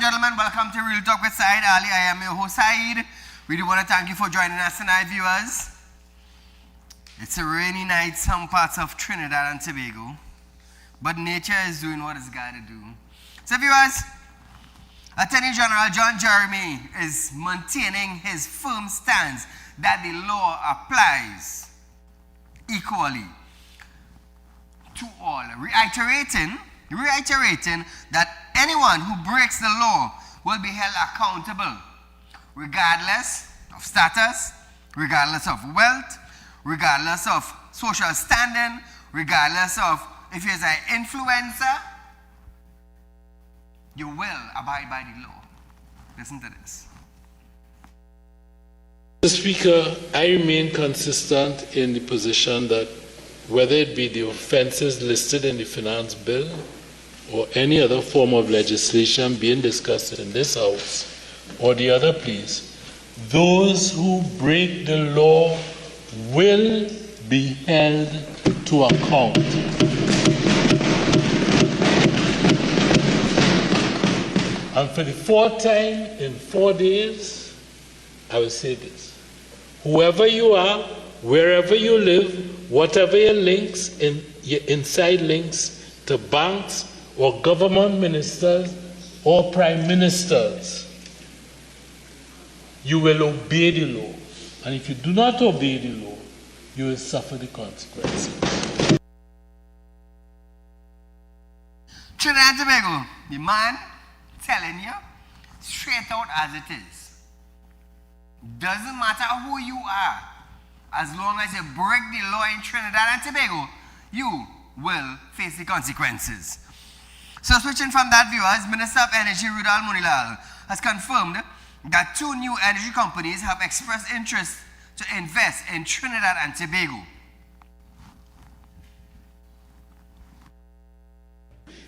gentlemen, welcome to Real Talk with Saieed Ali. I am your host, Saieed. We do want to thank you for joining us tonight, viewers. It's a rainy night, some parts of Trinidad and Tobago, but nature is doing what it's got to do. So, viewers, Attorney General John Jeremy is maintaining his firm stance that the law applies equally to all, reiterating that anyone who breaks the law will be held accountable, regardless of status, regardless of wealth, regardless of social standing, regardless of if you're an influencer, you will abide by the law. Listen to this. Mr. Speaker, I remain consistent in the position that whether it be the offenses listed in the finance bill or any other form of legislation being discussed in this House or the other please, those who break the law will be held to account. And for the fourth time in 4 days, I will say this. Whoever you are, wherever you live, whatever your links, your inside links to banks or government ministers or prime ministers, you will obey the law. And if you do not obey the law, you will suffer the consequences. Trinidad and Tobago, the man telling you straight out as it is. Doesn't matter who you are, as long as you break the law in Trinidad and Tobago, you will face the consequences. So switching from that, viewers, Minister of Energy Rowley has confirmed that 2 new energy companies have expressed interest to invest in Trinidad and Tobago.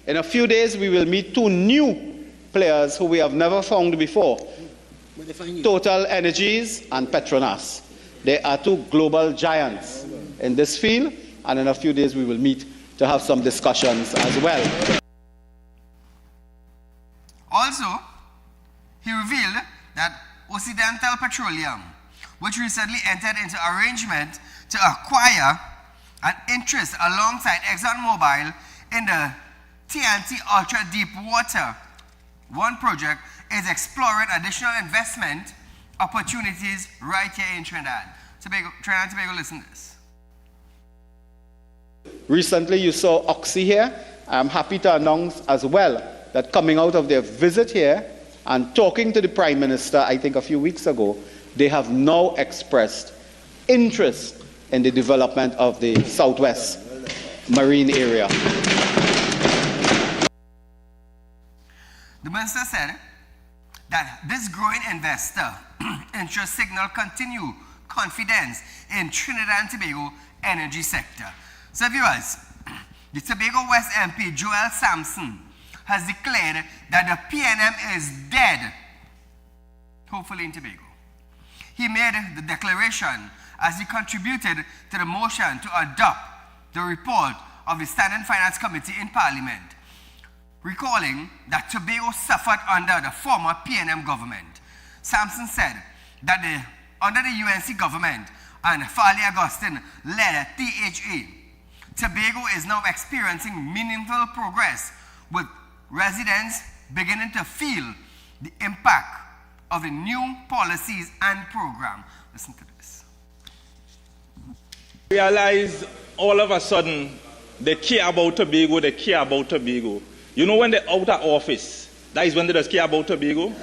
In a few days, we will meet 2 new players who we have never found before, Total Energies and Petronas. They are 2 global giants in this field, and in a few days we will meet to have some discussions as well. Also, he revealed that Occidental Petroleum, which recently entered into arrangement to acquire an interest alongside ExxonMobil in the T&TEC Ultra Deep Water 1 project, is exploring additional investment opportunities right here in Trinidad and Tobago, listen to this. Recently you saw Oxy here. I'm happy to announce as well that coming out of their visit here and talking to the Prime Minister, I think a few weeks ago, they have now expressed interest in the development of the Southwest Marine area. The Minister said that this growing investor interest signal continue confidence in Trinidad and Tobago energy sector. So viewers, the Tobago West MP Joel Sampson has declared that the PNM is dead, hopefully in Tobago. He made the declaration as he contributed to the motion to adopt the report of the Standing Finance Committee in Parliament, recalling that Tobago suffered under the former PNM government. Sampson said that under the UNC government and Farley Augustine-led THA, Tobago is now experiencing meaningful progress, with residents beginning to feel the impact of the new policies and program. Listen to this. Realize all of a sudden they care about Tobago, they care about Tobago. You know when they're out of office, that is when they just care about Tobago?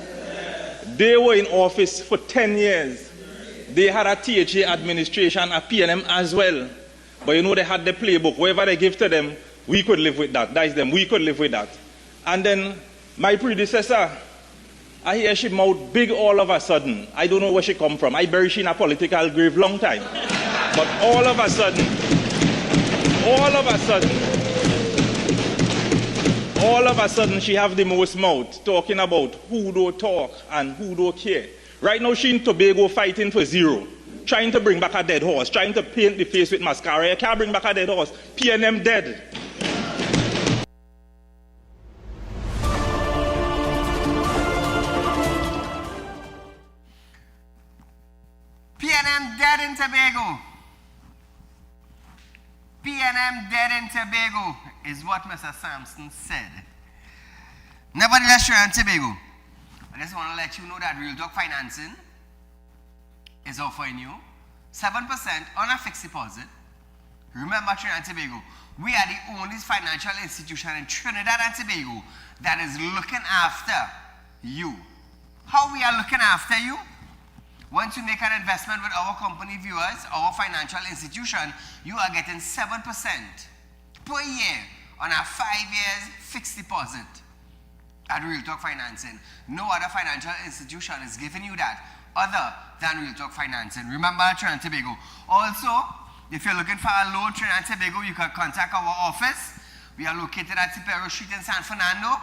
They were in office for 10 years. They had a THA administration, a PNM as well. But you know they had the playbook. Whatever they give to them, we could live with that. That is them, we could live with that. And then my predecessor, I hear she mouth big all of a sudden. I don't know where she come from. I bury she in a political grave long time. But all of a sudden, she have the most mouth talking about who don't talk and who don't care. Right now she in Tobago fighting for zero, trying to bring back a dead horse, trying to paint the face with mascara. You can't bring back a dead horse. PNM dead. PNM dead in Tobago is what Mr. Sampson said. Nevertheless, Trinidad and Tobago, I just want to let you know that Real Talk Financing is offering you 7% on a fixed deposit. Remember, Trinidad and Tobago, we are the only financial institution in Trinidad and Tobago that is looking after you. How we are looking after you? Once you make an investment with our company, viewers, our financial institution, you are getting 7% per year on a 5 years fixed deposit at Real Talk Financing. No other financial institution is giving you that other than Real Talk Financing. Remember, Trinidad and Tobago. Also, if you're looking for a loan, Trinidad and Tobago, you can contact our office. We are located at Tipero Street in San Fernando.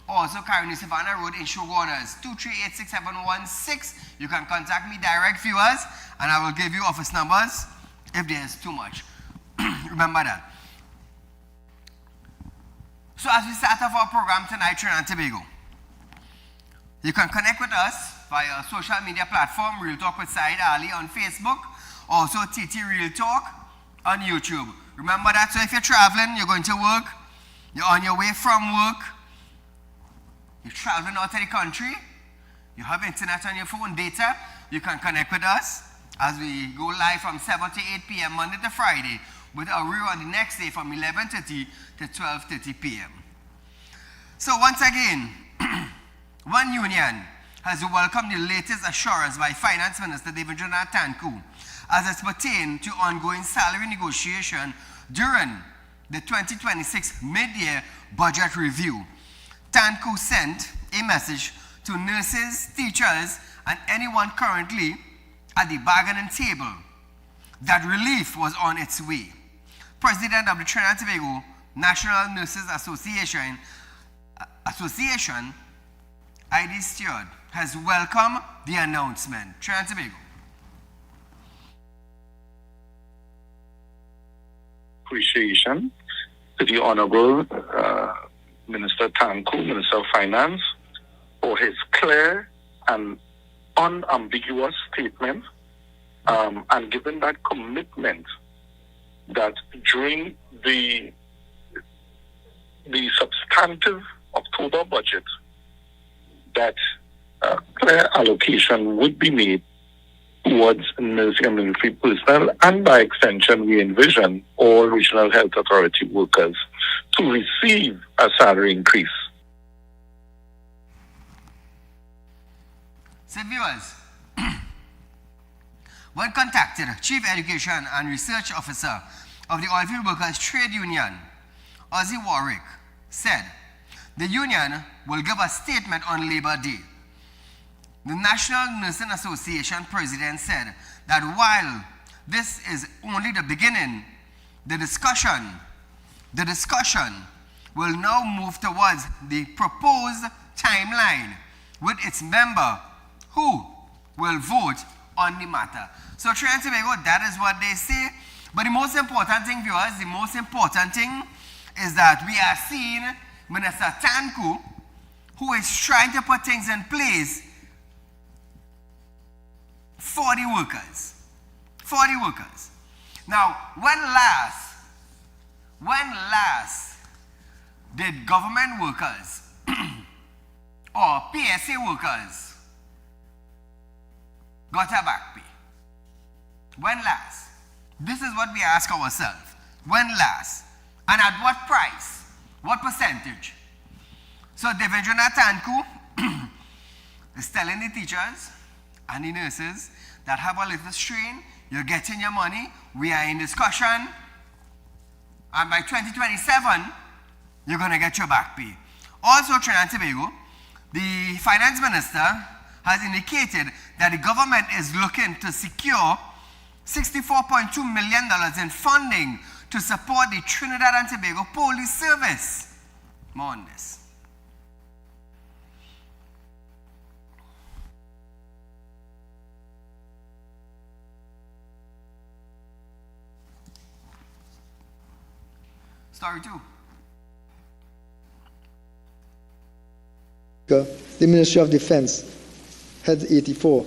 Also, Caroni Savannah Road in Shoguners, 2386716. You can contact me direct, viewers, and I will give you office numbers if there's too much. Remember that. So as we start off our program tonight, Trinidad and Tobago, you can connect with us via social media platform, Real Talk with Saieed Ali on Facebook, also TT Real Talk on YouTube. Remember that. So if you're traveling, you're going to work, you're on your way from work, you're traveling out of the country, you have internet on your phone, data, you can connect with us as we go live from 7 to 8 p.m. Monday to Friday with a rerun the next day from 11:30 to 12:30 p.m. So once again, One Union has welcomed the latest assurance by Finance Minister David Tanku as it pertains to ongoing salary negotiation during the 2026 mid-year budget review. Tanku sent a message to nurses, teachers, and anyone currently at the bargaining table that relief was on its way. President of the Trinidad and Tobago National Nurses Association, ID Stewart, has welcomed the announcement. Trinidad and Tobago. Appreciation to the Honorable Minister Tanku, Minister of Finance, for his clear and unambiguous statement, and given that commitment that during the substantive October budget, that clear allocation would be made towards nursing and military personnel, and by extension, we envision all regional health authority workers to receive a salary increase. So viewers, when contacted, Chief Education and Research Officer of the Oilfield Workers Trade Union, Ozzy Warwick, said the union will give a statement on Labor Day. The National Nursing Association president said that while this is only the beginning, the discussion will now move towards the proposed timeline with its member who will vote on the matter. So Trinidad and Tobago, that is what they say. But the most important thing, viewers, the most important thing is that we are seeing Minister Tanku, who is trying to put things in place for the workers. Now, when last did government workers or PSA workers got a back pay? When last? This is what we ask ourselves. When last? And at what price? What percentage? So Devendra Tanku is telling the teachers and the nurses that have a little strain, you're getting your money, we are in discussion, and by 2027, you're going to get your back pay. Also, Trinidad and Tobago, the finance minister has indicated that the government is looking to secure $64.2 million in funding to support the Trinidad and Tobago Police Service. More on this. Story 2. The Ministry of Defense, Head 84.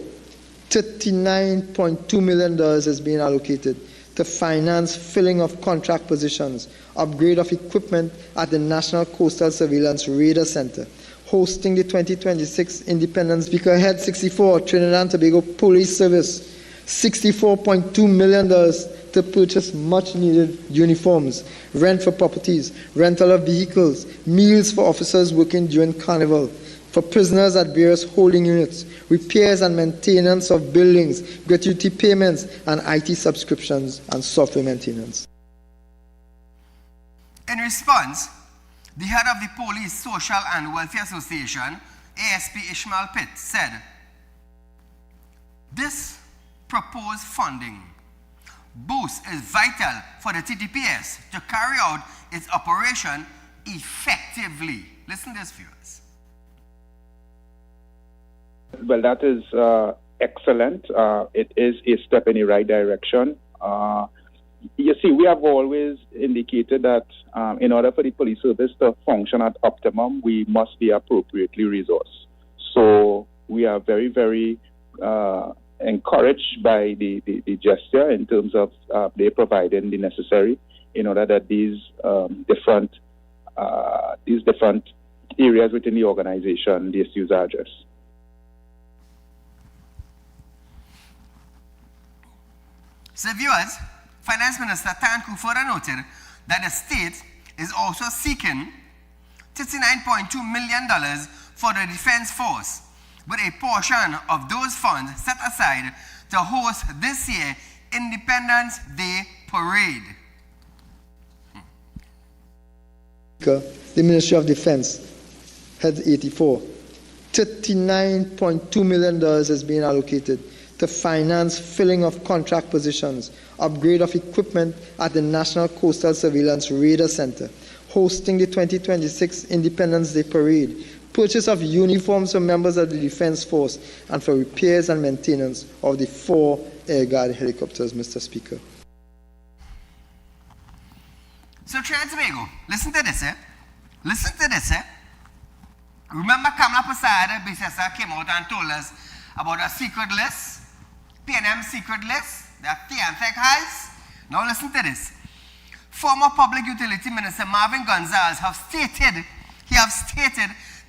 $39.2 million has been allocated to finance filling of contract positions, upgrade of equipment at the National Coastal Surveillance Radar Center, hosting the 2026 Independence Speaker Head 64 Trinidad and Tobago Police Service, $64.2 million to purchase much-needed uniforms, rent for properties, rental of vehicles, meals for officers working during Carnival, for prisoners at various holding units, repairs and maintenance of buildings, gratuity payments, and IT subscriptions and software maintenance. In response, the head of the Police Social and Welfare Association, ASP Ishmael Pitt, said, "This proposed funding boost is vital for the TTPS to carry out its operation effectively." Listen to this, viewers. Well, that is excellent. It is a step in the right direction. You see, we have always indicated that in order for the police service to function at optimum, we must be appropriately resourced. So we are very, very encouraged by the gesture in terms of they providing the necessary in order that these different areas within the organization, the issues are addressed. So viewers, Finance Minister Tanku further noted that the state is also seeking $39.2 million for the Defense Force, with a portion of those funds set aside to host this year's Independence Day Parade. The Ministry of Defense, Head 84, $39.2 million is being allocated to finance filling of contract positions, upgrade of equipment at the National Coastal Surveillance Radar Center, hosting the 2026 Independence Day Parade, purchase of uniforms for members of the Defense Force, and for repairs and maintenance of the 4 Air Guard helicopters, Mr. Speaker. So Trinidad and Tobago, listen to this, eh? Listen to this, eh? Remember Kamala Prasad Bisesa came out and told us about a secret list, P&M secret list that T&TEC has? Now listen to this. Former Public Utility Minister Marvin Gonzalez has stated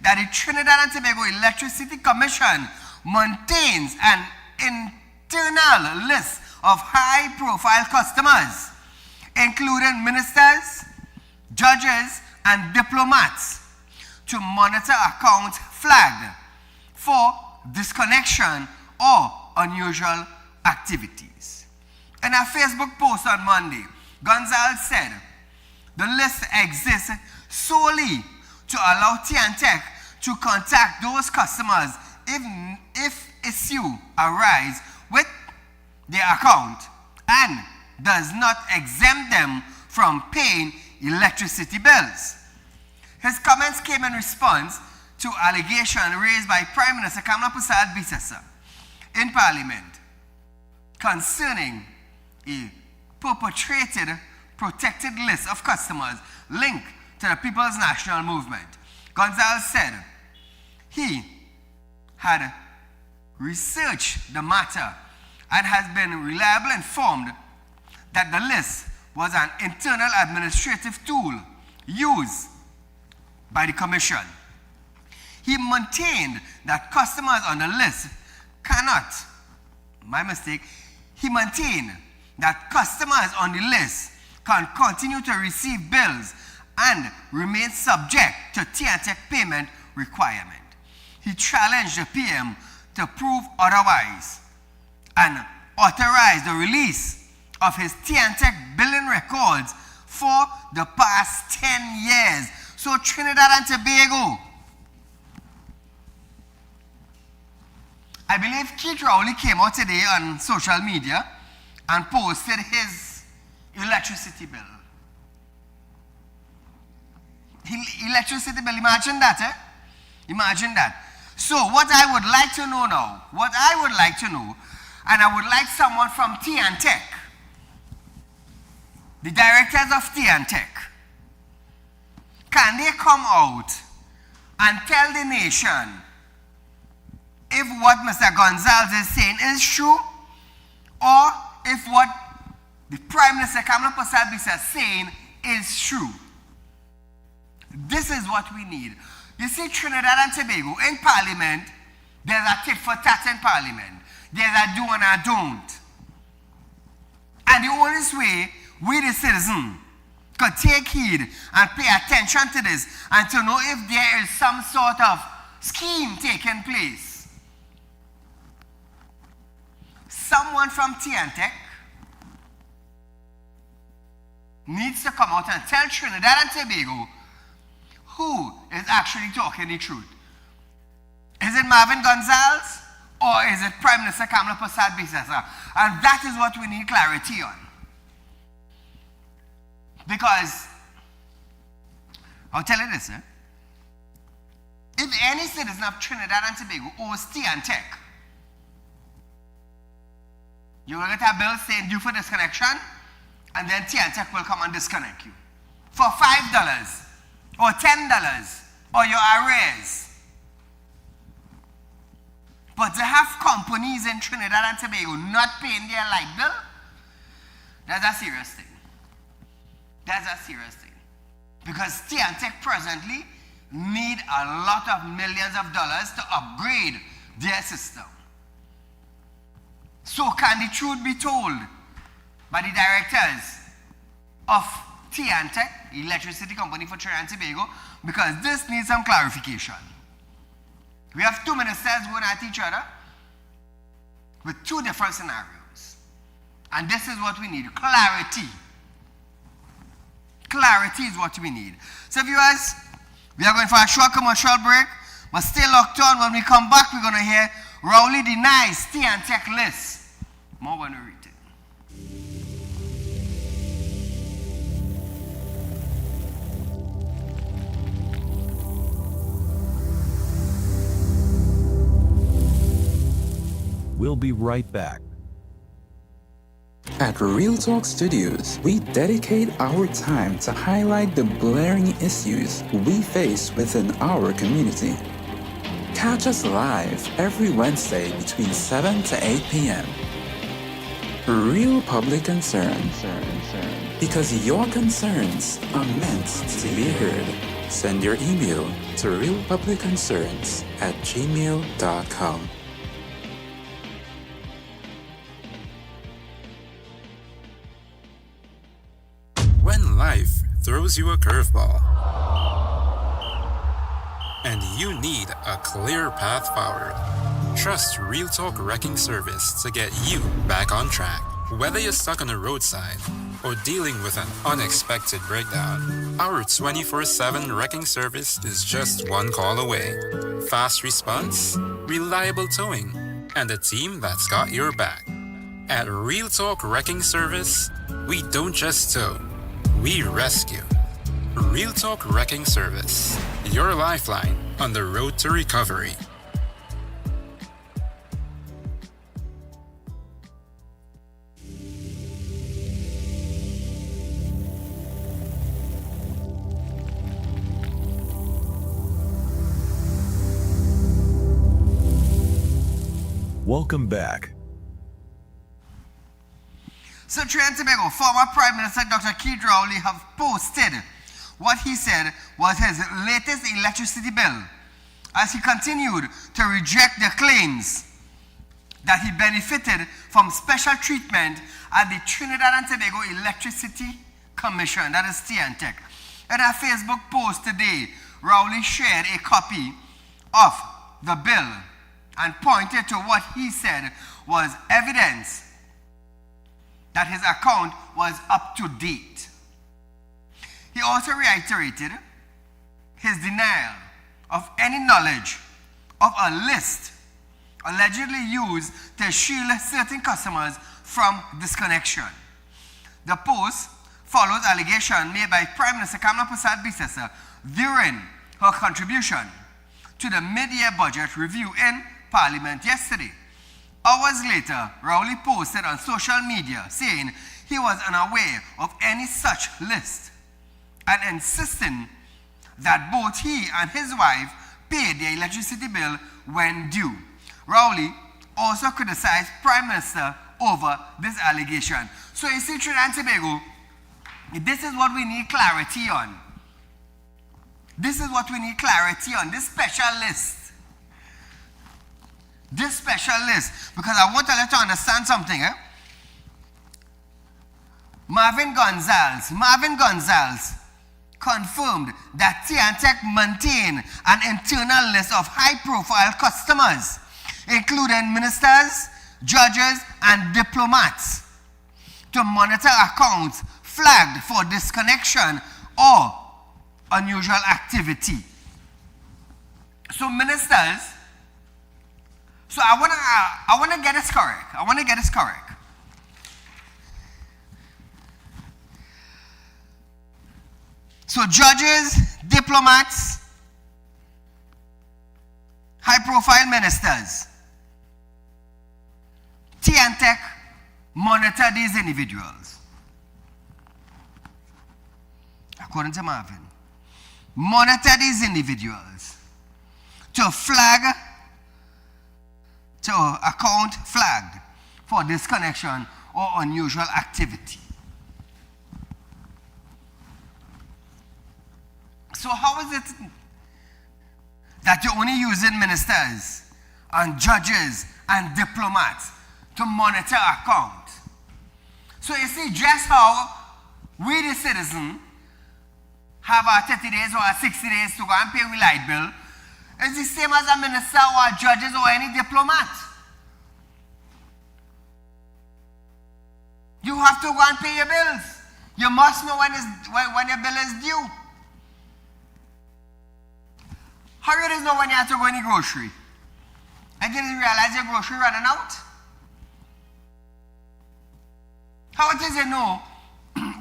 that the Trinidad and Tobago Electricity Commission maintains an internal list of high-profile customers, including ministers, judges, and diplomats, to monitor accounts flagged for disconnection or unusual activities. In a Facebook post on Monday, Gonzalez said, "The list exists solely to allow T&TEC to contact those customers if issue arise with their account and does not exempt them from paying electricity bills." His comments came in response to allegations raised by Prime Minister Kamala Prasad Bisesa in Parliament concerning a perpetrated protected list of customers linked to the People's National Movement. Gonzalez said he had researched the matter and has been reliably informed that the list was an internal administrative tool used by the Commission. He maintained that customers on the list he maintained that customers on the list can continue to receive bills and remain subject to T&TEC payment requirement. He challenged the PM to prove otherwise and authorized the release of his T&TEC billing records for the past 10 years. So Trinidad and Tobago, I believe Keith Rowley came out today on social media and posted his electricity bill. Electricity bill, imagine that, eh? Imagine that. So what I would like to know now, and I would like someone from T&TEC, the directors of T&TEC, can they come out and tell the nation if what Mr. Gonzalez is saying is true, or if what the Prime Minister Kamala Persad-Bissell saying is true. This is what we need. You see, Trinidad and Tobago, in Parliament, there's a tit for tat in Parliament. There's a do and a don't. And the only way we, the citizen, could take heed and pay attention to this and to know if there is some sort of scheme taking place. Someone from T&TEC needs to come out and tell Trinidad and Tobago who is actually talking the truth. Is it Marvin Gonzalez or is it Prime Minister Kamala Persad-Bissell? And that is what we need clarity on. Because, I'll tell you this, if any citizen of Trinidad and Tobago owes T&TEC, you will get a bill saying due for disconnection, and then T&TEC will come and disconnect you for $5 or $10 or your arrears. But to have companies in Trinidad and Tobago not paying their light bill, that's a serious thing. That's a serious thing. Because T&TEC presently need a lot of millions of dollars to upgrade their system. So can the truth be told by the directors of T&TEC, electricity company for Trinidad and Tobago, because this needs some clarification. We have two ministers going at each other with two different scenarios. And this is what we need, clarity. Clarity is what we need. So viewers, we are going for a short commercial break, but stay locked on. When we come back, we're going to hear Rowley denies T&TEC list. More when we read it. We'll be right back. At Real Talk Studios, we dedicate our time to highlight the glaring issues we face within our community. Catch us live every Wednesday between 7 to 8 p.m. Real Public Concerns. Because your concerns are meant to be heard. Send your email to realpublicconcerns@gmail.com. When life throws you a curveball and you need a clear path forward, trust Real Talk Wrecking Service to get you back on track. Whether you're stuck on the roadside or dealing with an unexpected breakdown, our 24/7 wrecking service is just one call away. Fast response, reliable towing, and a team that's got your back. At Real Talk Wrecking Service, we don't just tow, we rescue. Real Talk Wrecking Service, your lifeline on the road to recovery. Welcome back. So Trinidad and Tobago, former Prime Minister Dr. Keith Rowley have posted what he said was his latest electricity bill as he continued to reject the claims that he benefited from special treatment at the Trinidad and Tobago Electricity Commission, that is T&TEC. In a Facebook post today, Rowley shared a copy of the bill and pointed to what he said was evidence that his account was up to date. He also reiterated his denial of any knowledge of a list allegedly used to shield certain customers from disconnection. The post follows allegations made by Prime Minister Kamala Persad-Bissell during her contribution to the mid-year budget review in Parliament yesterday. Hours later, Rowley posted on social media saying he was unaware of any such list and insisting that both he and his wife paid their electricity bill when due. Rowley also criticized Prime Minister over this allegation. So you see, Trinidad and Tobago, this is what we need clarity on. This is what we need clarity on, this special list. This special list, because I want to let you understand something. Marvin Gonzalez confirmed that T&TEC maintain an internal list of high-profile customers, including ministers, judges, and diplomats, to monitor accounts flagged for disconnection or unusual activity. So ministers, so I want to get this correct. So judges, diplomats, high-profile ministers, T&TEC monitor these individuals. According to Marvin, monitor these individuals to account flagged for disconnection or unusual activity. So how is it that you're only using ministers and judges and diplomats to monitor accounts? So you see just how we the citizen have our 30 days or our 60 days to go and pay our light bill is the same as a minister or a judges or any diplomat. You have to go and pay your bills. You must know when your bill is due. How you know when you have to go in the grocery? And you didn't realize your grocery running out? How it is you know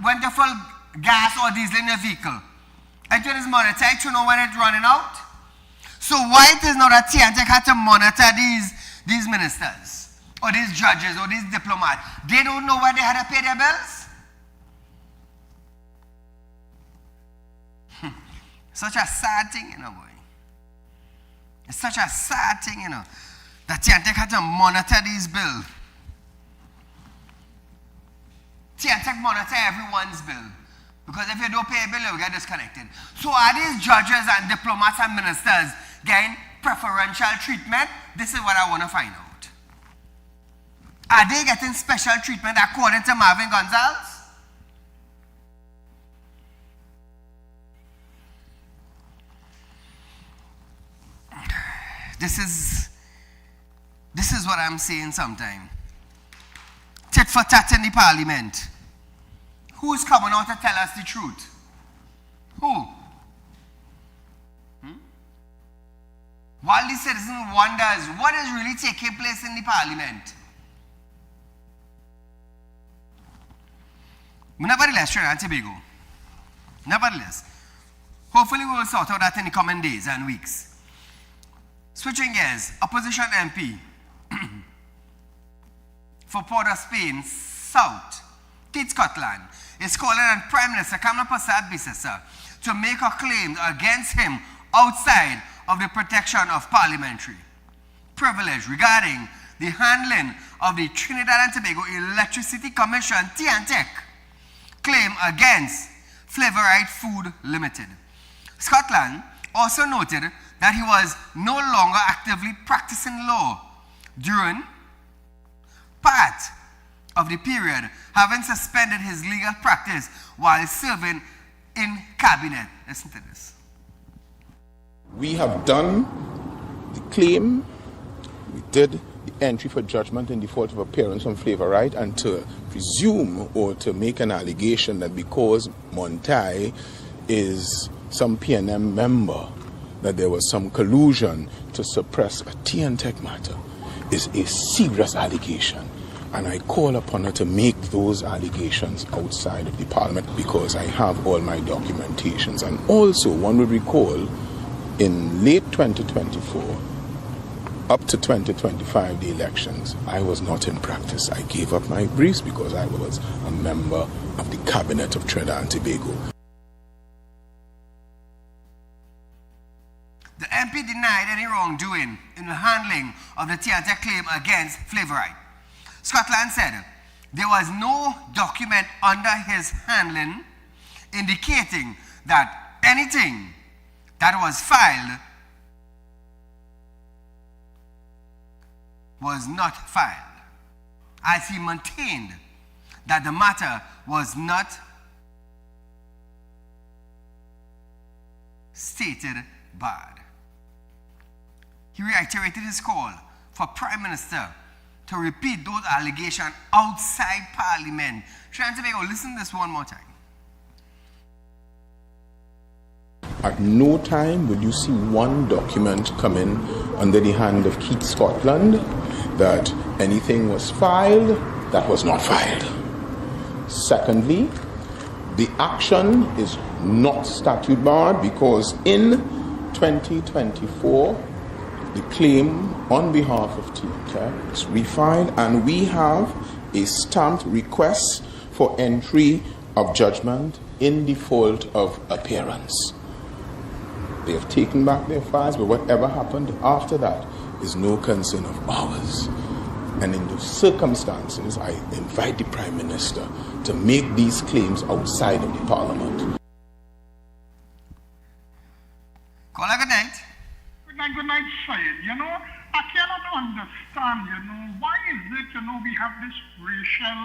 when to fill gas or diesel in your vehicle? And it is monitored to know when it's running out? So why it is not that T&TEC had to monitor these ministers or these judges or these diplomats? They don't know when they had to pay their bills? Such a sad thing, you know, boy. It's such a sad thing, you know, that T&TEC had to monitor these bills. T&TEC monitor everyone's bill. Because if you don't pay a bill, you'll get disconnected. So are these judges and diplomats and ministers getting preferential treatment? This is what I want to find out. Are they getting special treatment according to Marvin Gonzalez? This is what I'm saying sometimes. Tit for tat in the parliament. Who's coming out to tell us the truth? Who? While the citizen wonders what is really taking place in the parliament. Nevertheless, Trinidad and Tobago. Nevertheless, hopefully we will sort out that in the coming days and weeks. Switching gears, opposition MP for Port of Spain South, Tate Scotland, is calling on Prime Minister Kamala Persad-Bissessar to make a claim against him outside of the protection of parliamentary privilege regarding the handling of the Trinidad and Tobago Electricity Commission T&TEC claim against Flavorite Food Limited. Scotland also noted that he was no longer actively practicing law during part of the period, having suspended his legal practice while serving in cabinet. Listen to this. We have done the claim, we did the entry for judgment in default of appearance on Flavorite, and to presume or to make an allegation that because Montai is some PNM member, that there was some collusion to suppress a T&TEC matter is a serious allegation. And I call upon her to make those allegations outside of the parliament because I have all my documentations. And also, one would recall, in late 2024, up to 2025, the elections, I was not in practice. I gave up my briefs because I was a member of the cabinet of Trinidad and Tobago. The MP denied any wrongdoing in the handling of the T&TEC claim against Flavorite. Scotland said there was no document under his handling indicating that anything that was filed was not filed, as he maintained that the matter was not stated bad. He reiterated his call for Prime Minister to repeat those allegations outside Parliament. Trying to make listen to this one more time. At no time will you see one document come in under the hand of Keith Scotland that anything was filed that was not filed. Secondly, the action is not statute barred because in 2024, the claim on behalf of T&TEC is refiled, and we have a stamped request for entry of judgment in default of appearance. They have taken back their files, but whatever happened after that is no concern of ours. And in those circumstances, I invite the Prime Minister to make these claims outside of the Parliament. Caller, good night. Good night, Saieed. I cannot understand, why is it, we have this racial,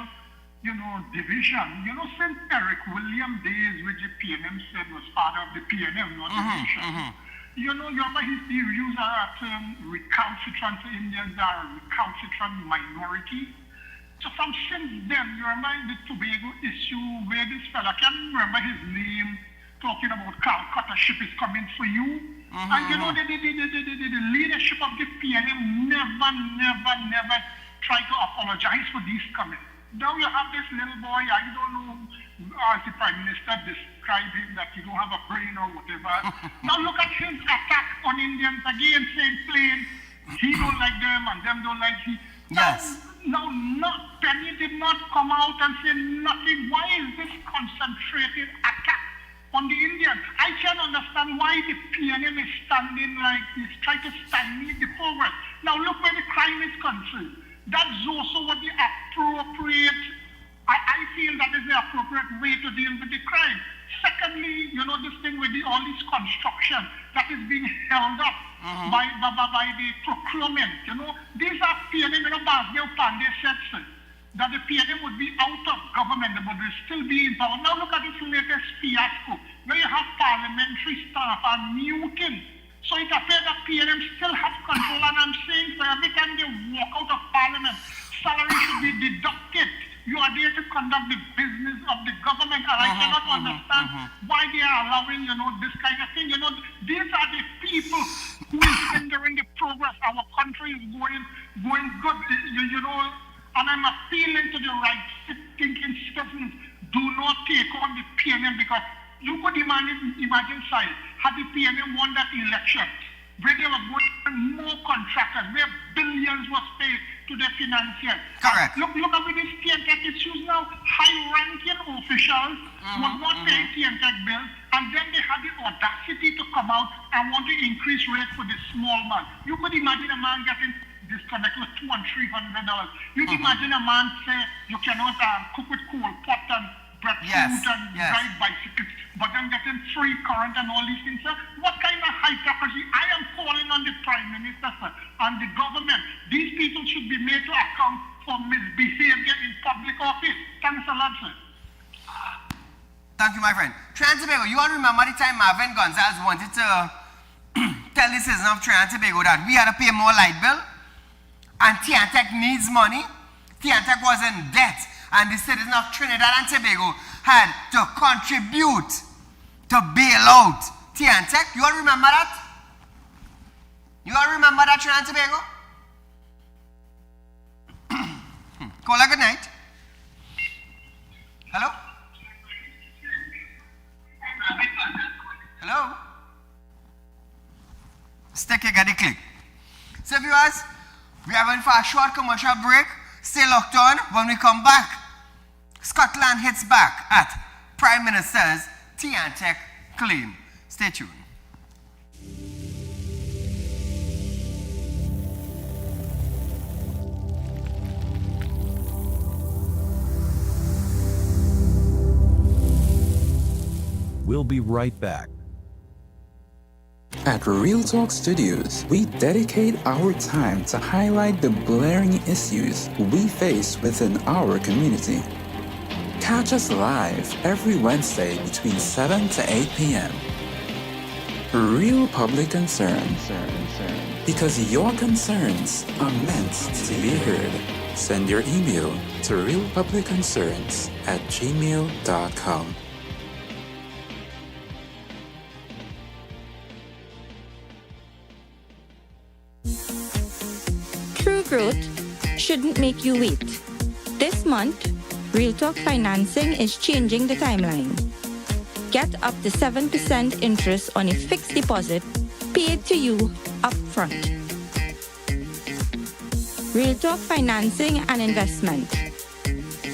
division. Since Eric William days, which the PNM said was father of the PNM, not the nation. You remember he used a term recalcitrant Indians are a recalcitrant minority. So from since then, you remember the Tobago issue where this fella, I can't remember his name, talking about Calcutta ship is coming for you. And the leadership of the PNM never tried to apologize for these comments. Now you have this little boy, I don't know, as the Prime Minister described him, that he don't have a brain or whatever. Now look at his attack on Indians again, saying plain, he don't like them and them don't like he. Yes. Now, Penny did not come out and say nothing. Why is this concentrated attack on the Indians? I can't understand why the PNM is standing like this, trying to stagnate the progress. Now look where the crime is concerned. That's also what the appropriate, I feel that is the appropriate way to deal with the crime. Secondly, this thing with all this construction that is being held up by the procurement. These are PNM, Basdeo Pandey said so, that the PNM would be out of government, but will still be in power. Now look at this latest fiasco, where you have parliamentary staff are muting. So it appears that PNM still have control, and I'm saying for every time they walk out of Parliament, salary should be deducted. You are there to conduct the business of the government, and I cannot understand why they are allowing, this kind of thing. These are the people who is hindering the progress. Our country is going good, and I'm appealing to the right-thinking citizens. Do not take on the PNM, because you could imagine, Saieed, had the PNM won that election, where they were going more contractors, where billions was paid to the financiers. Correct. Look at with these T&TEC issues now. High-ranking officials was not paying T&TEC bills, and then they had the audacity to come out and want to increase rate for the small man. You could imagine a man getting disconnected with $200 and $300. You could imagine a man say you cannot cook with coal pot and breadfruit and ride bicycles, but then getting free current and all these things, sir. What kind of hypocrisy? I am calling on the Prime Minister, sir, and the government. These people should be made to account for misbehavior in public office. Thanks a lot, sir. Thank you, my friend. Trinidad, you all remember the time Marvin Gonzalez wanted to tell the citizens of Trinidad that we had to pay more light bill, and T&TEC needs money. T&TEC was in debt, and the citizens of Trinidad and Tobago had to contribute to bail out T&TEC. You all remember that? You all remember that, Trinidad and Tobago? Caller, good night. Hello? Hello? Stick it, get the click. So viewers, we are going for a short commercial break. Stay locked on. When we come back, Scotland hits back at Prime Minister's T&TEC claim. Stay tuned. We'll be right back. At Real Talk Studios, we dedicate our time to highlight the glaring issues we face within our community. Catch us live every Wednesday between 7 to 8 p.m. Real Public Concerns. Because your concerns are meant to be heard. Send your email to realpublicconcerns@gmail.com. True growth shouldn't make you wait. This month, Real Talk Financing is changing the timeline. Get up to 7% interest on a fixed deposit paid to you upfront. Real Talk Financing and Investment.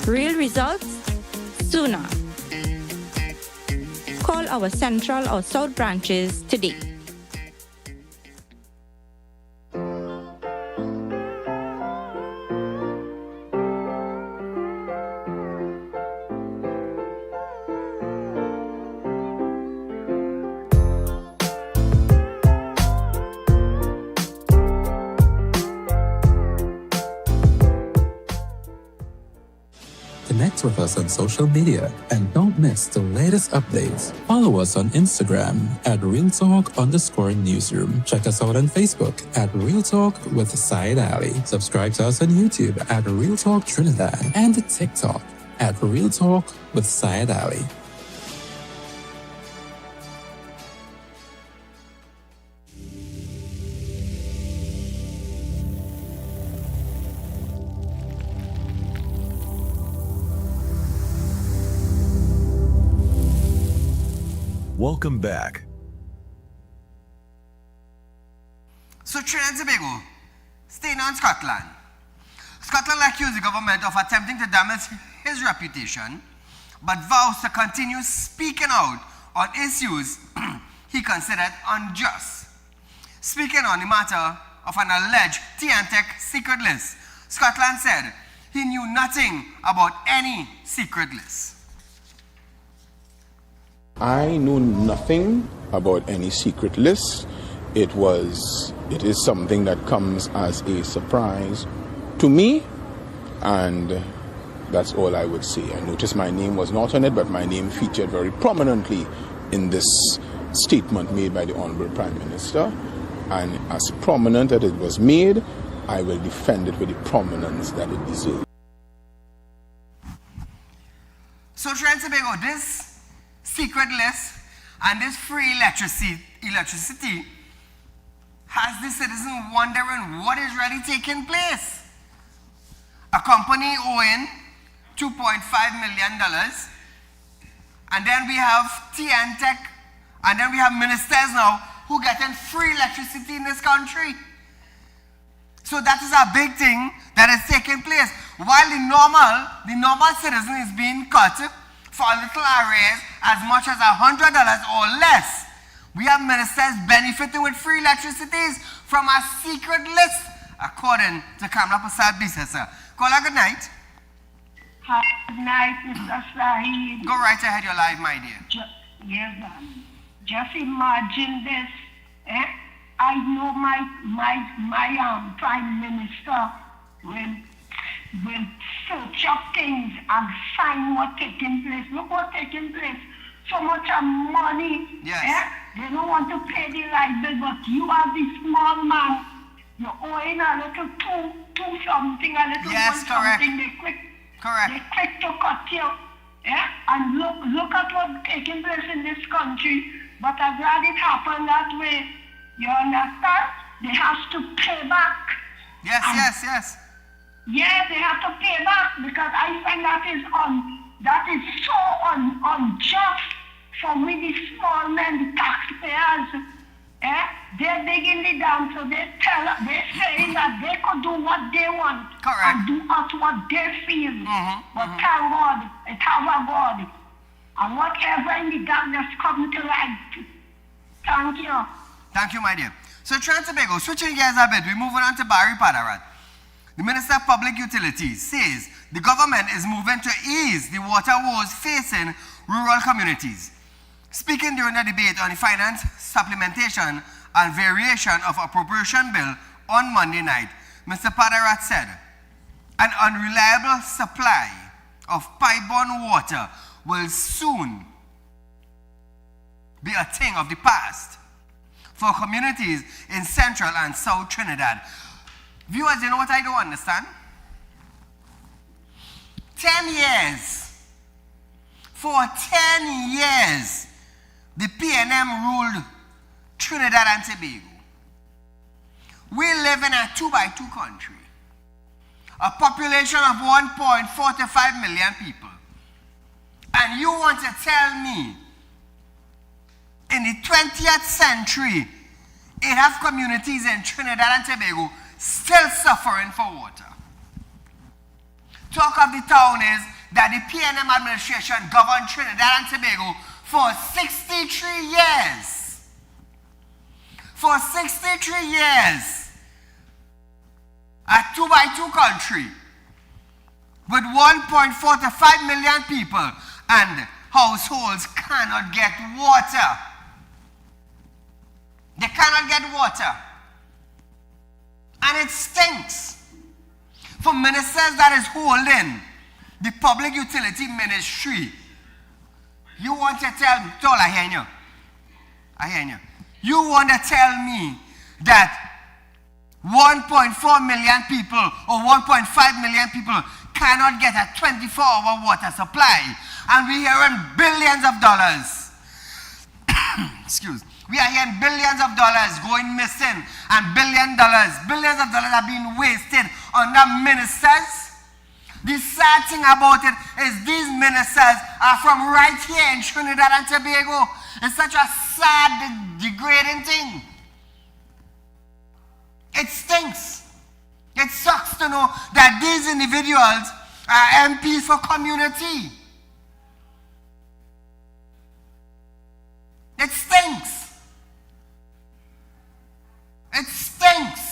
Real results sooner. Call our Central or South branches today. Connect with us on social media and don't miss the latest updates. Follow us on Instagram at RealTalk_Newsroom. Check us out on Facebook at Real Talk with Saieed Ali. Subscribe to us on YouTube at Real Talk Trinidad and TikTok at Real Talk with Saieed Ali. Welcome back. So Trinidad and Tobago, staying on Scotland. Scotland accused the government of attempting to damage his reputation, but vows to continue speaking out on issues he considered unjust. Speaking on the matter of an alleged T&TEC secret list, Scotland said he knew nothing about any secret list. I knew nothing about any secret list. It is something that comes as a surprise to me, and that's all I would say. I noticed my name was not on it, but my name featured very prominently in this statement made by the Honorable Prime Minister, and as prominent as it was made, I will defend it with the prominence that it deserves. So Trinidad and Tobago, this secret list and this free electricity has the citizen wondering what is really taking place. A company owing $2.5 million, and then we have T&TEC, and then we have ministers now who getting free electricity in this country. So that is a big thing that is taking place. While the normal citizen is being cut for a little arrears as much as $100 or less, we have ministers benefiting with free electricities from a secret list, according to Kamla Prasad Bisesa. Kola, good night. Hi, good night, Mr. Saeed. Go right ahead, you're live, my dear. Yes, just imagine this. I know my Prime Minister will search up things and find what's taking place. Look what's taking place. So much money. Yes. They don't want to pay the light bill, but you are the small man. You're owing a little two something, a little yes, one correct. something. They quick to cut you. And look at what's taking place in this country. But I'm glad it happened that way. You understand? They have to pay back. Yes. Yeah, they have to pay back, because I find that is so unjust for we, the small men, the taxpayers. They're digging the dam, so they're saying that they could do what they want. Correct. And do us what they feel. But thank God, it's our God. And whatever in the darkness come to light. Thank you. Thank you, my dear. So Trinidad and Tobago, switching gears a bit, we're moving on to Barry Padarat. The Minister of Public Utilities says the government is moving to ease the water woes facing rural communities. Speaking during the debate on the finance supplementation and variation of appropriation bill on Monday night, Mr. Padarat said, an unreliable supply of pipe-borne water will soon be a thing of the past for communities in Central and South Trinidad. Viewers, you know what I don't understand? 10 years. For 10 years, the PNM ruled Trinidad and Tobago. We live in a 2x2 country, a population of 1.45 million people. And you want to tell me in the 20th century, 8 communities in Trinidad and Tobago still suffering for water. Talk of the town is that the PNM administration governed Trinidad and Tobago for 63 years. For 63 years, a 2x2 country with 1.45 million people and households cannot get water. They cannot get water. And it stinks for ministers that is holding the public utility ministry. You want to tell me, I hear you. I hear you. You want to tell me that 1.4 million people or 1.5 million people cannot get a 24-hour water supply, and we're hearing billions of dollars. We are hearing billions of dollars going missing, and billions of dollars are being wasted on the ministers. The sad thing about it is these ministers are from right here in Trinidad and Tobago. It's such a sad, degrading thing. It stinks. It sucks to know that these individuals are MPs for community. It stinks. It stinks.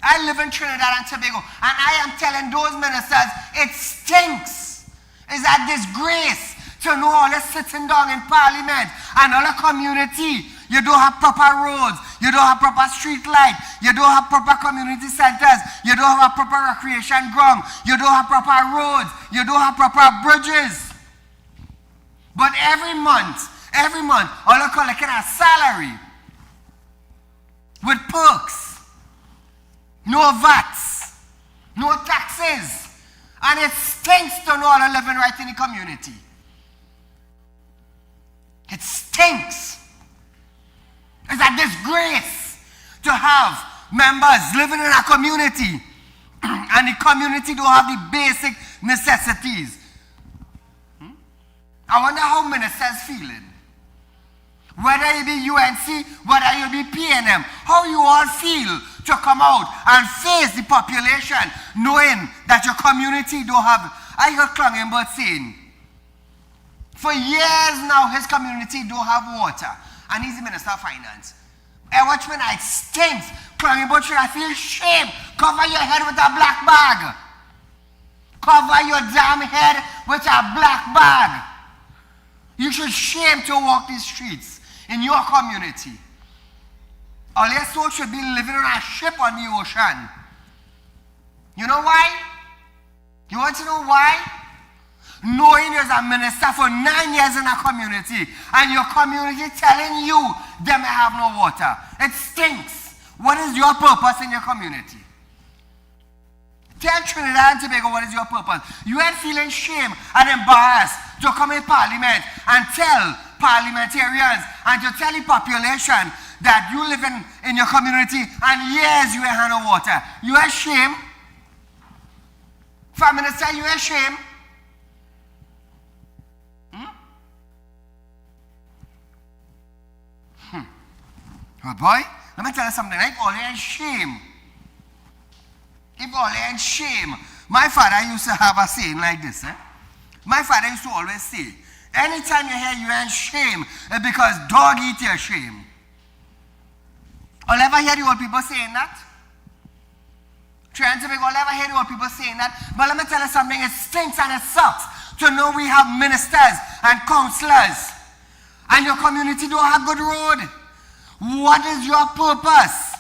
I live in Trinidad and Tobago, and I am telling those ministers, it stinks. It's a disgrace to know all this sitting down in Parliament and all the community. You don't have proper roads. You don't have proper street light. You don't have proper community centers. You don't have a proper recreation ground. You don't have proper roads. You don't have proper bridges. But every month, all are collecting a salary with perks. No VATs, no taxes, and it stinks to know all are living right in the community. It stinks. It's a disgrace to have members living in a community and the community don't have the basic necessities. I wonder how ministers feeling. Whether you be UNC, whether you be PNM, how you all feel to come out and face the population knowing that your community don't have. I heard Clongenberg saying, for years now his community don't have water and he's the Minister of Finance. And watch me now, it stinks. Clongenberg should I feel shame. Cover your head with a black bag. Cover your damn head with a black bag. You should shame to walk these streets in your community. All your soul should be living on a ship on the ocean. You know why? You want to know why? Knowing you're a minister for 9 years in a community and your community telling you they may have no water. It stinks. What is your purpose in your community? Tell Trinidad and Tobago what is your purpose. You ain't feeling shame and embarrassed to come in Parliament and tell parliamentarians and to tell the population that you live in your community and years you ain't had no water. You ain't shame? Prime Minister, you ain't shame? Well, boy, let me tell you something. If all ain't shame, my father used to have a saying like this. My father used to always say, anytime you hear you ain't shame, it's because dog eat your shame. I'll ever hear the old people saying that? Trying to make all ever hear the old people saying that? But let me tell you something, it stinks and it sucks to know we have ministers and councillors, and your community don't have good road? What is your purpose?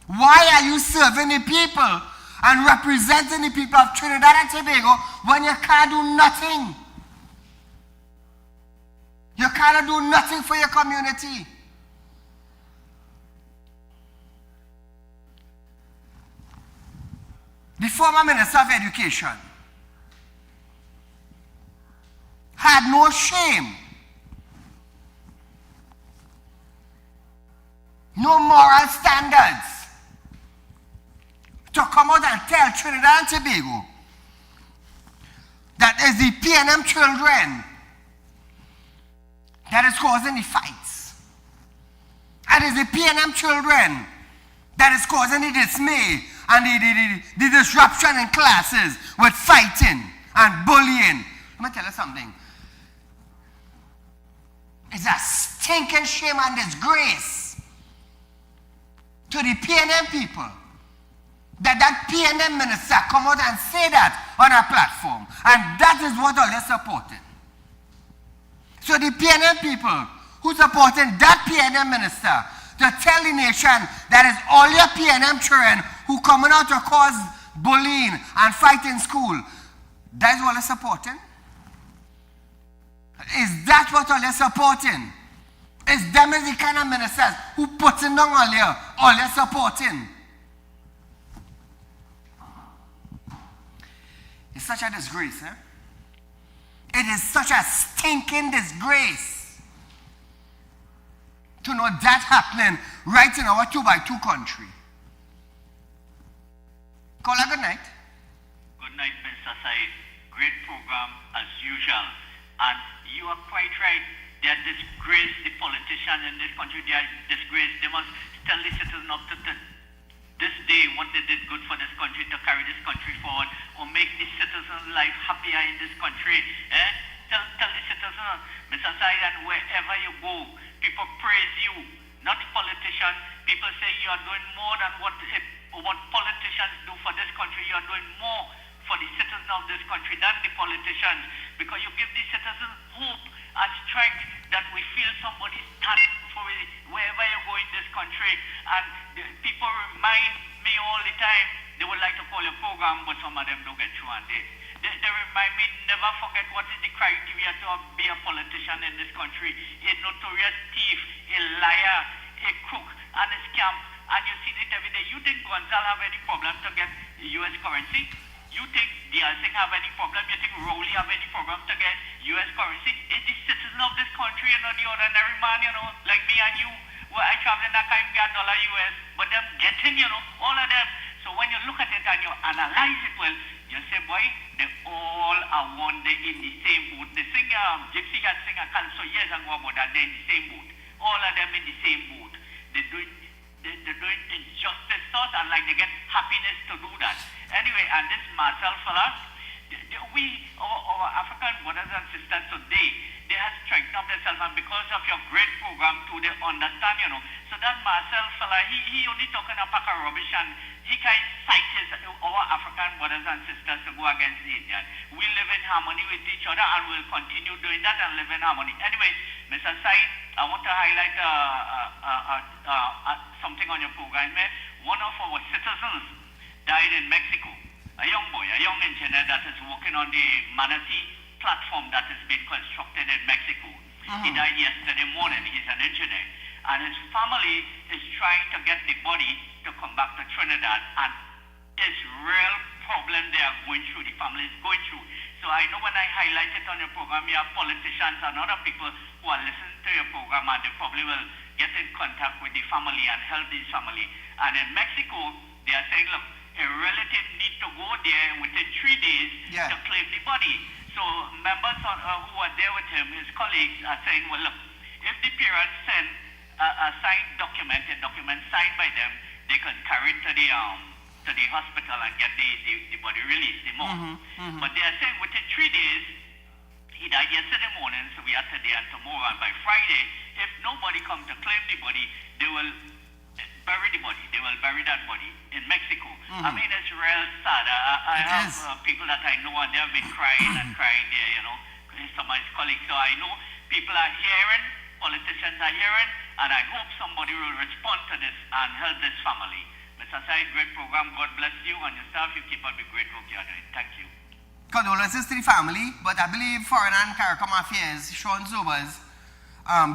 Why are you serving the people and representing the people of Trinidad and Tobago when you can't do nothing? You cannot do nothing for your community. The former Minister of Education had no shame, no moral standards to come out and tell Trinidad and Tobago that it's the P&M children that is causing the fights. And it's the P&M children that is causing the dismay and the disruption in classes with fighting and bullying. Let me tell you something. It's a stinking shame and disgrace to the P&M people that P&M minister come out and say that on a platform. And that is what all they're supporting. So the P&M people who supporting that P&M minister to tell the nation that it's all your P&M children who coming out to cause bullying and fight in school, that's what they're supporting? Is that what all they're supporting? Is them as the kind of ministers who putting down all you're supporting? It's such a disgrace, eh? It is such a stinking disgrace to know that happening right in our 2x2 country. Caller, good night. Good night, Mr. Said. Great program as usual. And you are quite right. They are disgraced, the politicians in this country. They are disgraced. They must tell the citizens up to this day what they did good for this country to carry this country forward or make the citizens' life happier in this country. Tell the citizens, Mr. Said, and wherever you go, people praise you, not politicians. People say you are doing more than what politicians do for this country. You are doing more for the citizens of this country than the politicians, because you give the citizens hope and strength that we feel somebody standing for it wherever you go in this country. And people remind me all the time, they would like to call a program, but some of them don't get through on it. They remind me, never forget what is the criteria to be a politician in this country. A notorious thief, a liar, a crook, and a scam. And you see it every day. You think Gonzalo have any problem to get U.S. currency? You think Singh have any problem? You think Rowley have any problem to get U.S. currency? It's the citizen of this country, the ordinary man, like me and you. Well, I travel in a kind of $1 US, but them getting, all of them. So when you look at it and you analyze it well, you say, boy, they all are one day in the same boat. They sing, Gypsy got sing a calypso years ago about that, they're in the same boat. All of them in the same boat. They're doing injustice to us, and like they get happiness to do that. Anyway, and this Marcel fella, our African brothers and sisters today, they have strengthened up themselves, and because of your great program too, they understand, So that Marcel fella, he only talking a pack of rubbish, and he can cite our African brothers and sisters to go against the Indian. We live in harmony with each other, and we'll continue doing that and live in harmony. Anyway, Mr. Said, I want to highlight something on your program. One of our citizens died in Mexico. A young boy, a young engineer that is working on the Manatee platform that has been constructed in Mexico. He died yesterday morning. He's an engineer. And his family is trying to get the body to come back to Trinidad. And it's real problem they are going through, the family is going through. So I know when I highlight it on your program, you have politicians and other people who are listening to your program, and they probably will get in contact with the family and help this family. And in Mexico, they are saying, look, a relative needs to go there within 3 days to claim the body. So members who are there with him, his colleagues, are saying, well, look, if the parents send a signed document, a document signed by them, they can carry it to the hospital and get the body released, the morgue. But they are saying within 3 days, he died yesterday morning, so we have today and tomorrow, and by Friday, if nobody comes to claim the body, they will bury the body. They will bury that body in Mexico. I mean, it's real sad. I have people that I know, and they have been crying and crying there, some of his colleagues. So I know people are hearing, politicians are hearing, and I hope somebody will respond to this and help this family. Mr. Said, great program. God bless you and yourself. You keep up the great work you're doing. Thank you. Condolences to the family, but I believe Foreign and CARICOM Affairs, Sean Zobers,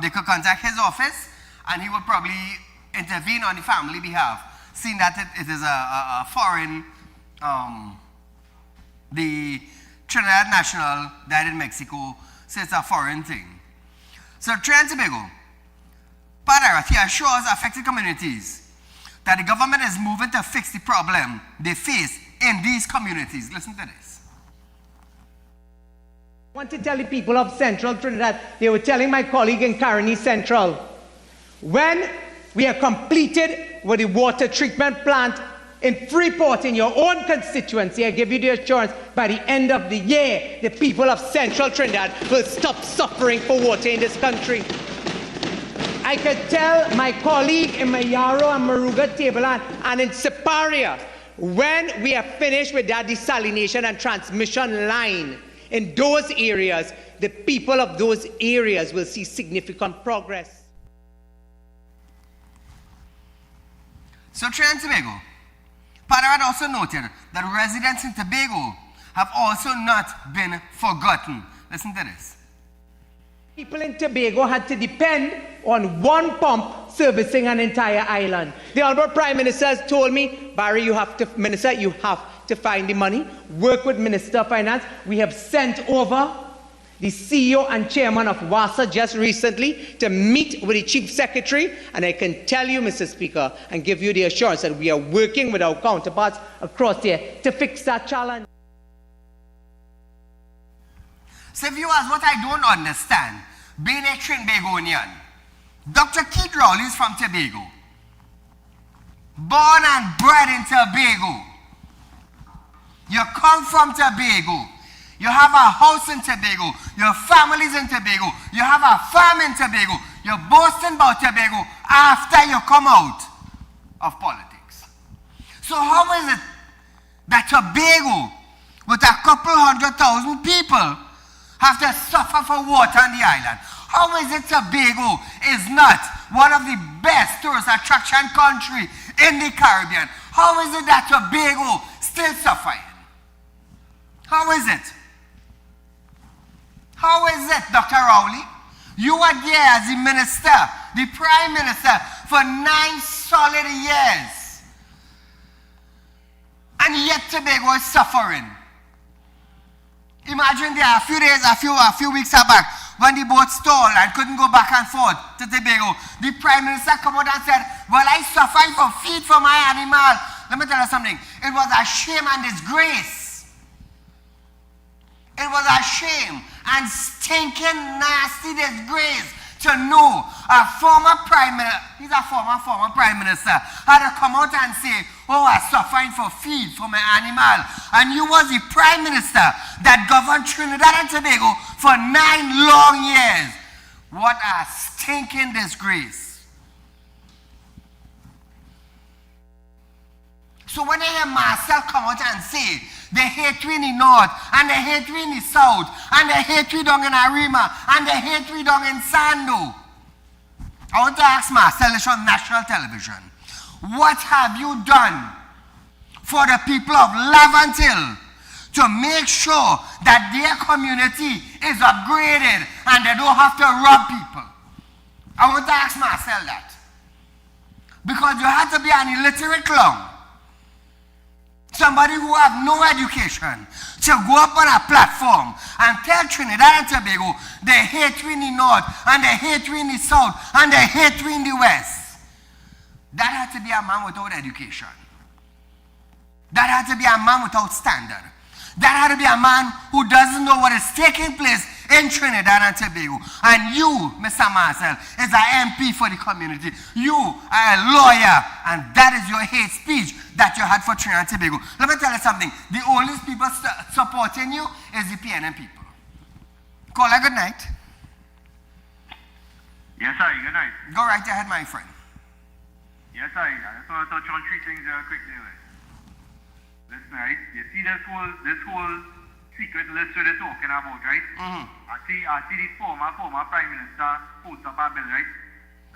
they could contact his office and he would probably intervene on the family behalf, seeing that it is a foreign, the Trinidad national died in Mexico, so it's a foreign thing. So Trinidad and Tobago, Parliamentary assures affected communities that the government is moving to fix the problem they face in these communities. Listen to this. I want to tell the people of Central Trinidad, they were telling my colleague in Caroni Central, when we are completed with the water treatment plant in Freeport, in your own constituency, I give you the assurance, by the end of the year, the people of Central Trinidad will stop suffering for water in this country. I could tell my colleague in Mayaro and Maruga Tableland and in Siparia, when we are finished with that desalination and transmission line in those areas, the people of those areas will see significant progress. So Trinidad and Tobago, Parliament also noted that residents in Tobago have also not been forgotten. Listen to this. People in Tobago had to depend on one pump servicing an entire island. The Honorable Prime Minister has told me, Barry, you have to find the money, work with Minister of Finance. We have sent over the CEO and Chairman of WASA just recently to meet with the Chief Secretary, and I can tell you, Mr. Speaker, and give you the assurance that we are working with our counterparts across here to fix that challenge. So viewers, what I don't understand, being a Trinbagonian, Dr. Keith Rowley is from Tobago, born and bred in Tobago. You come from Tobago. You have a house in Tobago. Your family's in Tobago. You have a farm in Tobago. You're boasting about Tobago after you come out of politics. So how is it that Tobago, with a couple 100,000 people, have to suffer for water on the island? How is it Tobago is not one of the best tourist attraction country in the Caribbean? How is it that Tobago still suffering? How is it? How is it, Dr. Rowley? You were there as the minister, the prime minister, for 9 solid years. And yet Tobago is suffering. Imagine there a few weeks back, when the boat stalled and couldn't go back and forth to Tobago, the prime minister came out and said, well, I suffer for feed for my animal. Let me tell you something. It was a shame and disgrace. It was a shame and stinking nasty disgrace to know a former prime minister, he's a former prime minister, had to come out and say, oh, I'm suffering for feed for my animal. And you was the prime minister that governed Trinidad and Tobago for 9 long years. What a stinking disgrace. So when I hear Marcel come out and say, they hate we in the north, and they hate we in the south, and they hate we down in Arima, and they hate we down in Sando. I want to ask Marcel on national television, what have you done for the people of Laventille to make sure that their community is upgraded and they don't have to rob people? I want to ask Marcel that. Because you have to be an illiterate clown, somebody who have no education, to go up on a platform and tell Trinidad and Tobago they hate we in the north, and they hate we in the south, and they hate we in the west. That had to be a man without education. That had to be a man without standard. That had to be a man who doesn't know what is taking place in Trinidad and Tobago. And you, Mr. Marcel, is an MP for the community. You are a lawyer, and that is your hate speech that you had for Trinidad and Tobago. Let me tell you something. The only people supporting you is the PNM people. Caller, good night. Yes, sir. Good night. Go right ahead, my friend. Yes, sir. I just want to touch on 3 things very quickly. Listen, right? You see this whole secret list we're talking about, right? I see the former Prime Minister post up a bill, right?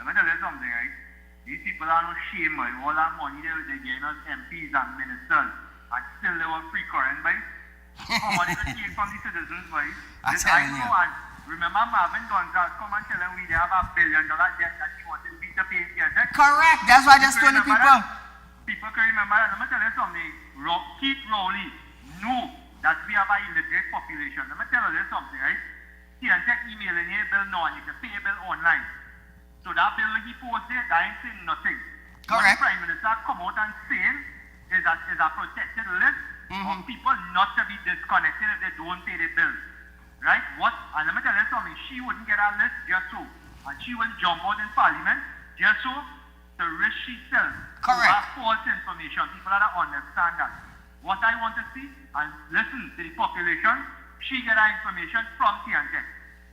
Let me tell you something, right? These people are no shame, right? All that money they're getting as MPs and ministers, and still they were free current, right? How much they take from the citizens, right? This I know, and remember Marvin Gonzalez come and tell them we have $1 billion debt that he wanted me to pay T&TEC. Correct, that's why I just told the people. People can remember that. Let me tell you something. Keith Rowley knew that we have an illiterate population. Let me tell you something, right? T&TEC emailing a bill now and you can pay a bill online. So that bill he posted, that ain't saying nothing. Correct. What the Prime Minister come out and saying is that is a protected list of people not to be disconnected if they don't pay their bills. Right? What? And let me tell you something. She wouldn't get a list just so. And she will jump out in Parliament just so to risk herself. Correct. False information. People that understand that. What I want to see and listen to the population, she get that information from T&TEC.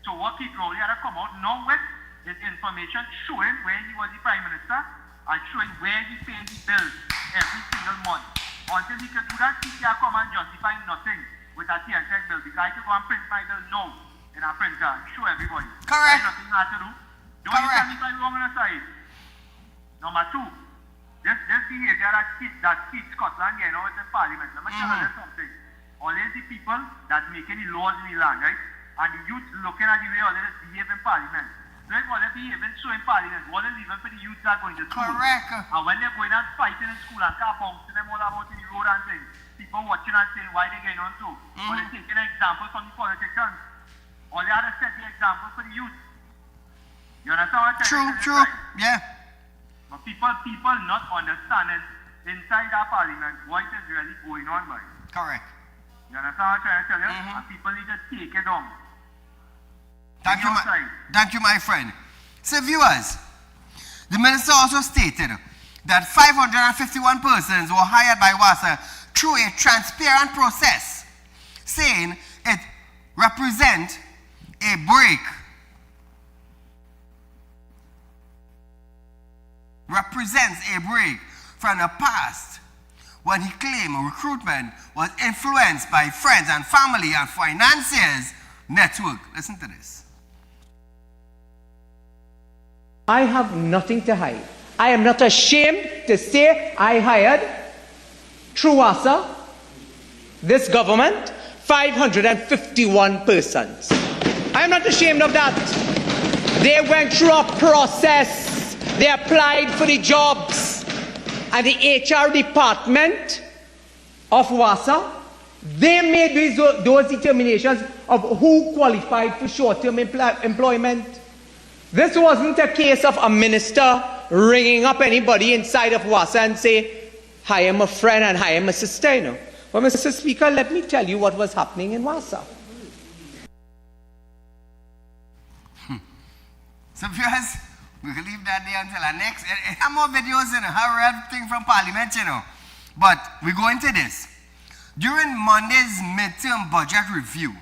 So what Keith Rowley had to come out now with is information showing where he was the Prime Minister and showing where he paid the bills every single month. Until he could do that, he can't come and justify nothing with a T&TEC bill because I could go and print my bill now in a printer and show everybody. Correct. There's nothing hard to do. Don't you tell me if I'm wrong on the side. Number two, this behavior that Keith Scotland getting out in Parliament. Let me tell you something. Always the people that making the laws in the land, right? And the youth looking at the way all they behave in Parliament. So if all they behaving so in Parliament, what they leaving for the youth that are going to school. Correct. And when they're going and fighting in school and car bouncing them all about in the road and things, people watching and saying why they getting on so. But they're taking an example from the politicians. All they had to set the example for the youth. You understand what I'm saying? True. Yeah. But people not understanding inside our Parliament what is really going on, boy. Correct. You understand what I'm trying to tell you? And people need to take it on. Thank you, my friend. So, viewers, the minister also stated that 551 persons were hired by WASA through a transparent process, saying it represents a break from the past when he claimed recruitment was influenced by friends and family and financiers network. Listen to this. I have nothing to hide. I am not ashamed to say I hired, through WASA, this government, 551 persons. I am not ashamed of that. They went through a process. They applied for the jobs. And the HR department of WASA, they made those determinations of who qualified for short-term employment. This wasn't a case of a minister ringing up anybody inside of WASA and say, I am a friend and I am a sister, you know. Well, Mr. Speaker, let me tell you what was happening in WASA. So viewers, we can leave that there until our next. I have more videos in how read thing from Parliament, you know. But we go into this. During Monday's midterm budget review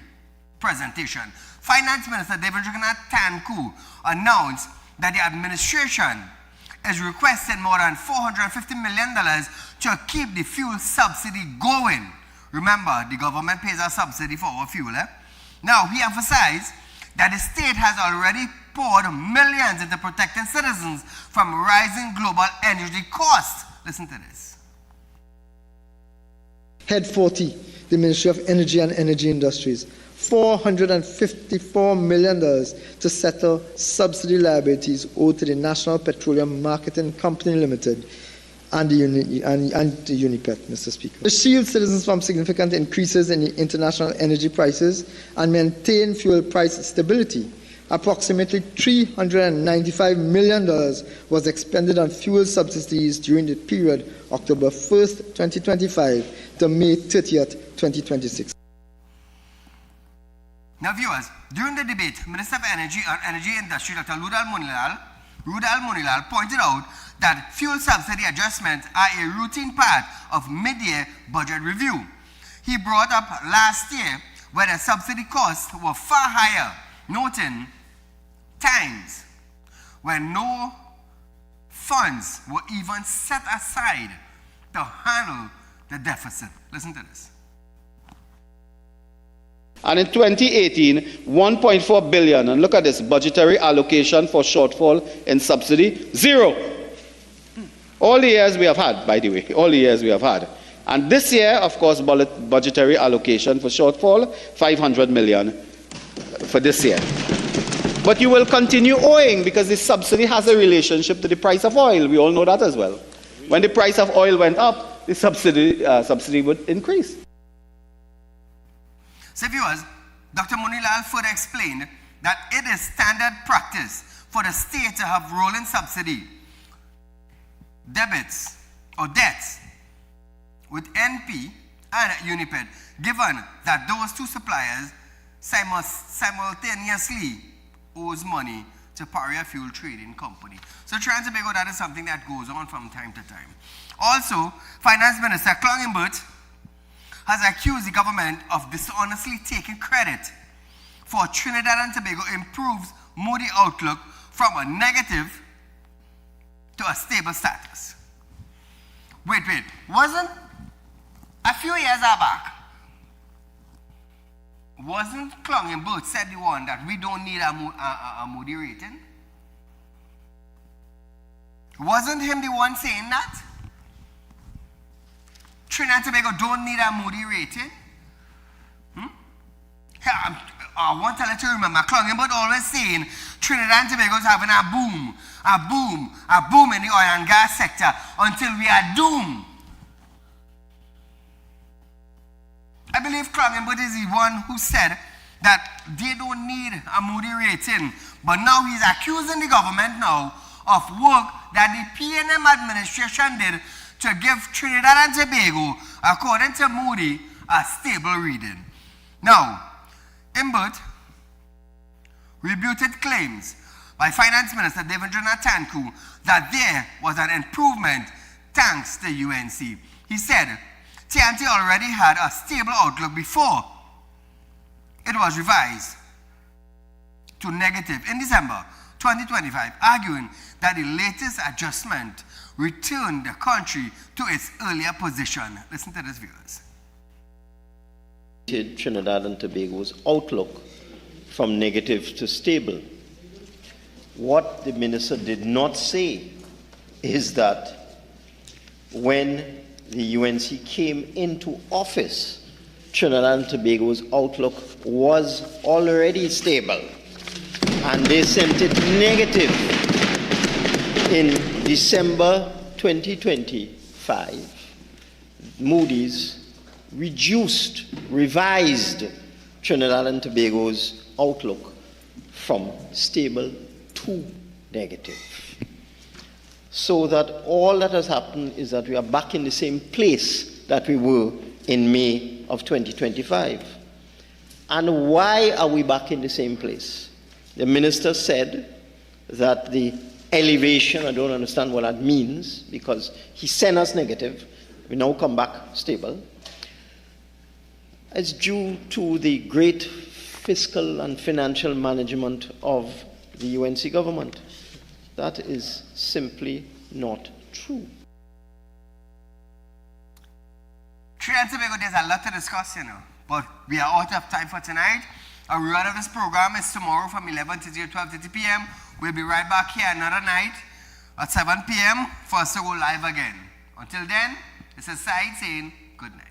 presentation, Finance Minister David Tanku announced that the administration is requesting more than $450 million to keep the fuel subsidy going. Remember, the government pays a subsidy for our fuel. Now, he emphasized that the state has already poured millions into protecting citizens from rising global energy costs. Listen to this. Head 40, the Ministry of Energy and Energy Industries, $454 million to settle subsidy liabilities owed to the National Petroleum Marketing Company Limited and the UNIPET, Mr. Speaker. To shield citizens from significant increases in the international energy prices and maintain fuel price stability, approximately $395 million was expended on fuel subsidies during the period October 1st, 2025 to May 30th, 2026. Now viewers, during the debate, Minister of Energy and Energy Industry, Dr. Rudal Munilal pointed out that fuel subsidy adjustments are a routine part of mid-year budget review. He brought up last year where the subsidy costs were far higher, noting times when no funds were even set aside to handle the deficit. Listen to this. And in 2018, 1.4 billion. And look at this, budgetary allocation for shortfall in subsidy, 0. All the years we have had, by the way, all the years we have had. And this year, of course, budgetary allocation for shortfall, 500 million for this year. But you will continue owing because the subsidy has a relationship to the price of oil. We all know that as well. When the price of oil went up, the subsidy would increase. So viewers, Dr. Munilal further explained that it is standard practice for the state to have rolling subsidy debits or debts with NP and UNIPED, given that those two suppliers simultaneously owes money to Paria Fuel Trading Company. So Trinidad and Tobago, that is something that goes on from time to time. Also, Finance Minister Clongimbert has accused the government of dishonestly taking credit for Trinidad and Tobago improves Moody outlook from a negative to a stable status. Wait, wasn't a few years back, wasn't Clongimbert said the one that we don't need a Moody rating? Wasn't him the one saying that? Trinidad and Tobago don't need a Moody rating? I want to let you remember, Clongimbert always saying Trinidad and Tobago is having a boom in the oil and gas sector until we are doomed. I believe Clongimbert is the one who said that they don't need a Moody rating, but now he's accusing the government now of work that the PNM administration did to give Trinidad and Tobago, according to Moody, a stable reading. Now, Imbert rebutted claims by Finance Minister Devendranath Tanku that there was an improvement thanks to UNC. He said T&TEC already had a stable outlook before it was revised to negative in December 2025, arguing that the latest adjustment returned the country to its earlier position. Listen to this, viewers. Trinidad and Tobago's outlook from negative to stable. What the minister did not say is that when the UNC came into office, Trinidad and Tobago's outlook was already stable, and they sent it negative in December 2025. Moody's revised Trinidad and Tobago's outlook from stable to negative. So that all that has happened is that we are back in the same place that we were in May of 2025. And why are we back in the same place? The minister said that the elevation, I don't understand what that means, because he sent us negative, we now come back stable. It's due to the great fiscal and financial management of the UNC government. That is simply not true. Trinidad and Tobago, there's a lot to discuss, but we are out of time for tonight. A rerun of this program is tomorrow from 11:30 to 12:30 p.m. We'll be right back here another night at 7 p.m. for us to go live again. Until then, this is Saieed saying good night.